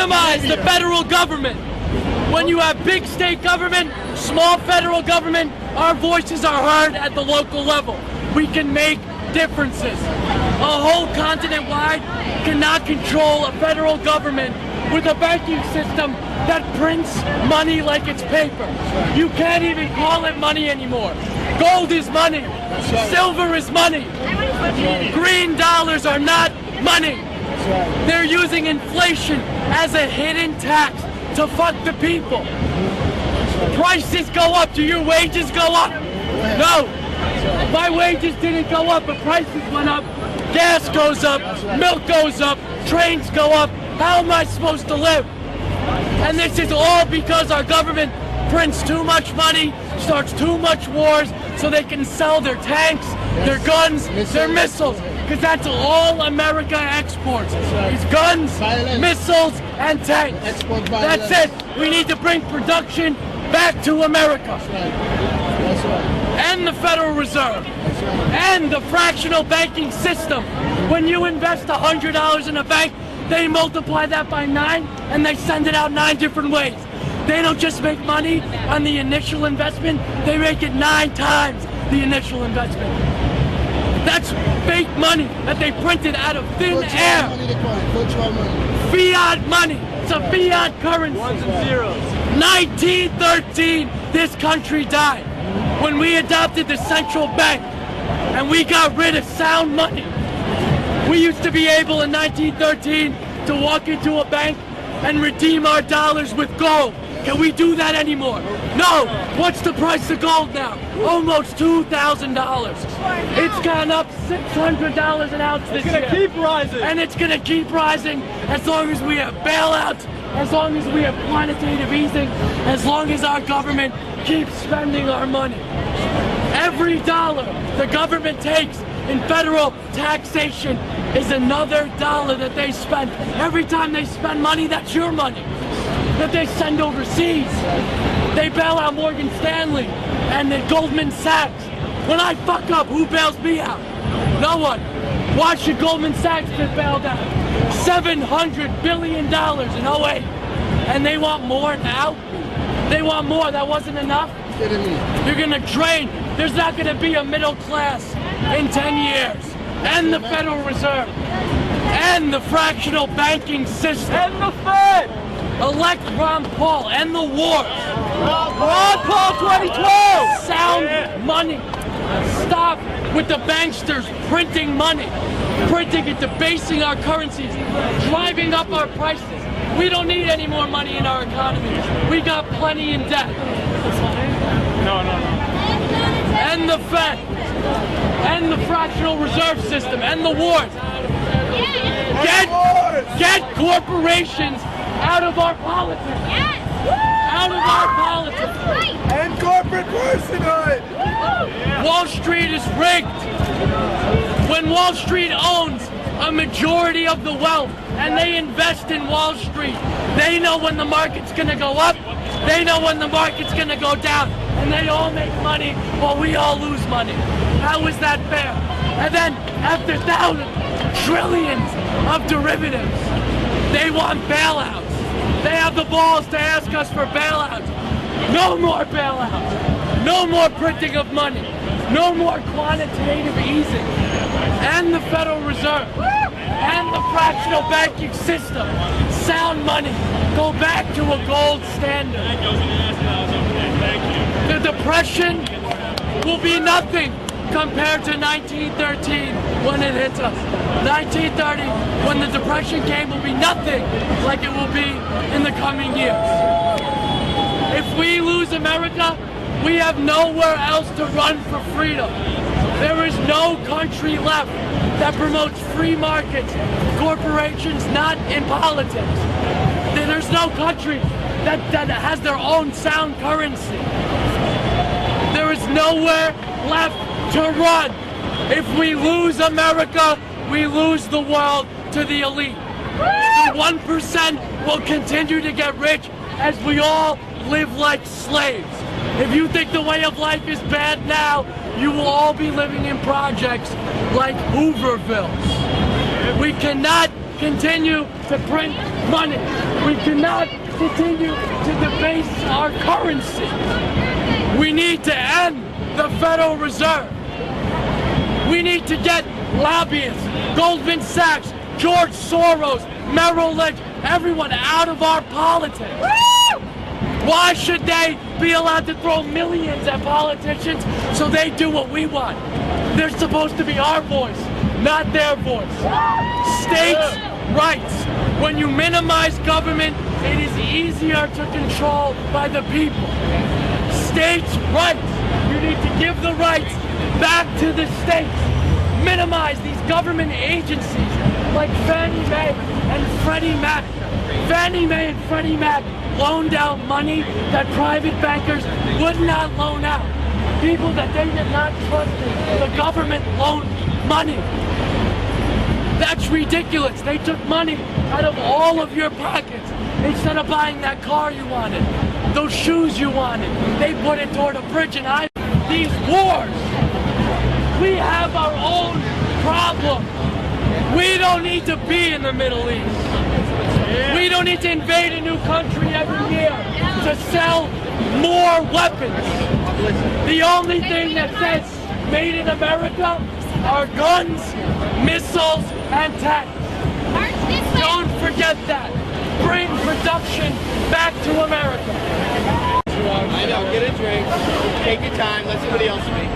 minimize the federal government. When you have big state government, small federal government, our voices are heard at the local level. We can make differences. A whole continent-wide cannot control a federal government with a banking system that prints money like it's paper. You can't even call it money anymore. Gold is money. Silver is money. Green dollars are not money. They're using inflation as a hidden tax to fuck the people. Prices go up. Do your wages go up? No. My wages didn't go up, but prices went up. Gas goes up, milk goes up, trains go up. How am I supposed to live? And this is all because our government prints too much money, starts too much wars, so they can sell their tanks, their guns, their missiles. Because that's all America exports. It's guns, missiles, and tanks. That's it. We need to bring production back to America. And the Federal Reserve. And the fractional banking system. When you invest $100 in a bank, they multiply that by 9 and they send it out 9 different ways. They don't just make money on the initial investment, they make it 9 times the initial investment. That's fake money that they printed out of thin air. Fiat money. It's a fiat currency. Ones and zeros. 1913, this country died. When we adopted the central bank and we got rid of sound money. We used to be able in 1913 to walk into a bank and redeem our dollars with gold. Can we do that anymore? No! What's the price of gold now? Almost $2,000. It's gone up $600 an ounce this year. It's gonna keep rising. And it's gonna keep rising as long as we have bailouts, as long as we have quantitative easing, as long as our government keeps spending our money. Every dollar the government takes in federal taxation is another dollar that they spend. Every time they spend money, that's your money that they send overseas. They bail out Morgan Stanley and then Goldman Sachs. When I fuck up, who bails me out? No one. Why should Goldman Sachs get bailed out? $700 billion in 08. And they want more now? They want more. That wasn't enough? You're gonna drain. There's not gonna be a middle class in 10 years. And the Federal Reserve. And the fractional banking system. And the Fed. Elect Ron Paul. And the wars. Ron Paul 2012. Sound money. Stop with the banksters printing money. Printing and debasing our currencies. Driving up our prices. We don't need any more money in our economy. We got plenty in debt. No. And the Fed. And the fractional reserve system. And the wars. Get corporations out of our politics. Out of our politics. And corporate personhood. Wall Street is rigged. When Wall Street owns a majority of the wealth and they invest in Wall Street, they know when the market's gonna go up, they know when the market's gonna go down, and they all make money while we all lose money. How is that fair? And then after thousands, trillions of derivatives, they want bailouts. They have the balls to ask us for bailouts. No more bailouts. No more printing of money. No more quantitative easing. And the Federal Reserve. And the fractional banking system. Sound money. Go back to a gold standard. The Depression will be nothing compared to 1913 when it hits us. 1930, when the Depression came, will be nothing like it will be in the coming years. If we lose America, we have nowhere else to run for freedom. There is no country left that promotes free markets, corporations not in politics. There's no country that has their own sound currency. There is nowhere left to run. If we lose America, we lose the world to the elite. The 1% will continue to get rich as we all live like slaves. If you think the way of life is bad now, you will all be living in projects like Hoovervilles. We cannot continue to print money. We cannot continue to debase our currency. We need to end the Federal Reserve. We need to get lobbyists, Goldman Sachs, George Soros, Merrill Lynch, everyone out of our politics. Why should they be allowed to throw millions at politicians so they do what we want? They're supposed to be our voice, not their voice. States' rights. When you minimize government, it is easier to control by the people. States' rights. You need to give the rights back to the states. Minimize these government agencies like Fannie Mae and Freddie Mac. Fannie Mae and Freddie Mac loaned out money that private bankers would not loan out. People that they did not trust in. The government loaned money. That's ridiculous. They took money out of all of your pockets. Instead of buying that car you wanted, those shoes you wanted, they put it toward a bridge and I. These wars. We have our own problem. We don't need to be in the Middle East. We don't need to invade a new country every year to sell more weapons. The only thing that says made in America are guns, missiles, and tanks. Don't forget that. Bring production back to America. I know, get a drink, take your time, let somebody else speak.